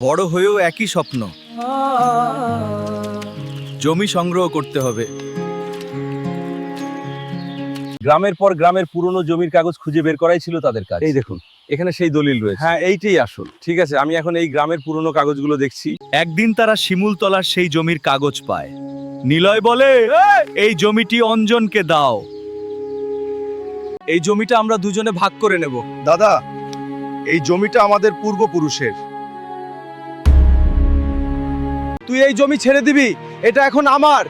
বড় হয়েও একই স্বপ্ন, জমি সংগ্রহ করতে হবে। গ্রামের পর গ্রামের পুরনো জমির কাগজ খুঁজে বের করাই ছিল তাদের কাজ। এই দেখুন, এখানে সেই দলিল রয়েছে। হ্যাঁ, এইটাই আসল। ঠিক আছে, আমি এখন এই গ্রামের পুরনো কাগজগুলো দেখছি। একদিন তারা শিমুলতলার সেই জমির কাগজ পায়। নিলয় বলে, এই জমিটি অঞ্জনকে দাও। এই জমিটা আমরা দুজনে ভাগ করে নেব। দাদা, এই জমিটা আমাদের পূর্বপুরুষের। তুই এই জমি ছেড়ে দিবি, এটা এখন আমার।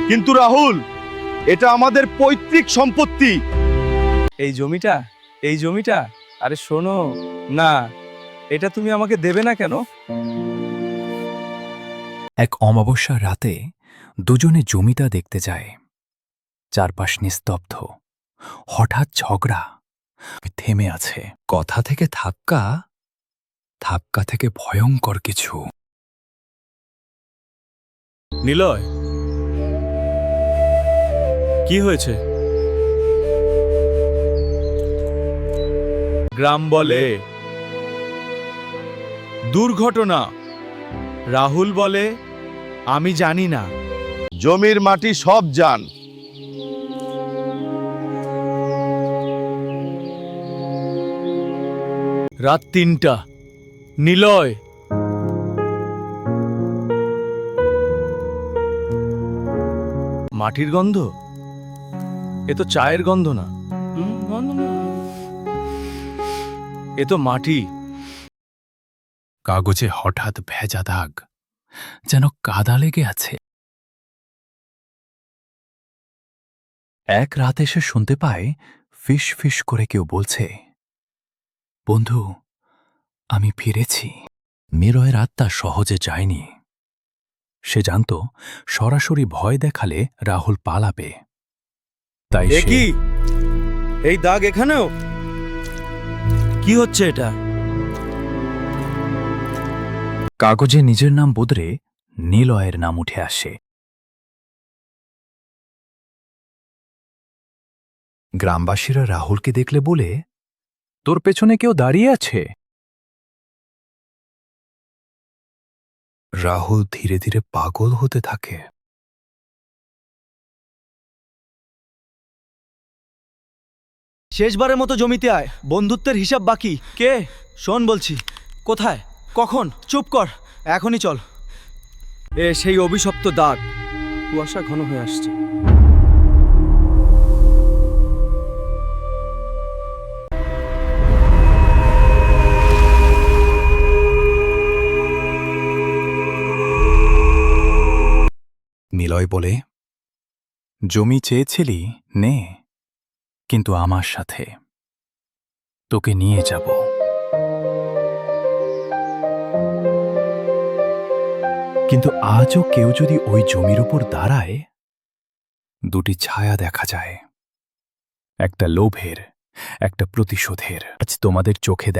কিন্তু রাহুল, এটা আমাদের পৈতৃক সম্পত্তি। এই জমিটা আরে শোনো না, এটা তুমি আমাকে দেবে না কেন? এক অমাবস্যার রাতে দুজনে জমিটা দেখতে যায়। চারপাশ নিস্তব্ধ, হঠাৎ ঝগড়া থেমে আছে। কথা থেকে ধাক্কা, ধাক্কা থেকে ভয়ঙ্কর কিছু। নিলয়, কি হয়েছে? গ্রাম বলে দুর্ঘটনা, রাহুল বলে আমি জানি না। জমির মাটি সব জান। রাত ৩টা। নিলয়, মাটির গন্ধ, এ তো চায়ের গন্ধ না। এ তো মাটি। কাগজে হঠাৎ ভেজা দাগ, যেন কাদা লেগে আছে। এক রাত এসে শুনতে পায় ফিস ফিস করে কেউ বলছে, বন্ধু, আমি ফিরেছি। নিলয়ের আত্মা সহজে যায়নি। সে জানত সরাসরি ভয় দেখালে রাহুল পালাবে। তাই এ সে কি, এই দাগ এখানেও? কি হচ্ছে এটা? কাগজে নিজের নাম বদলে নিলয়ের নাম উঠে আসে। গ্রামবাসীরা রাহুলকে দেখলে বলে, তোর পেছনে কেউ দাঁড়িয়ে আছে। রাহুল ধীরে ধীরে পাগল হতে থাকে। শেষবারের মতো জমিতে আয়, বন্ধুত্বের হিসাব বাকি। কে? শোন বলছি। কোথায়? কখন? চুপ কর, এখনই চল। সেই অভিশপ্ত দাগ। কুয়াশা ঘন হয়ে আসছে। নিলয় বলে, জমি চেয়েছিলি, নে, কিন্তু আমার সাথে। তোকে নিয়ে যাব। কিন্তু আজও কেউ যদি ওই জমির উপর দাঁড়ায়, দুটি ছায়া দেখা যায়, একটা লোভের, একটা প্রতিশোধের। আজ তোমাদের চোখে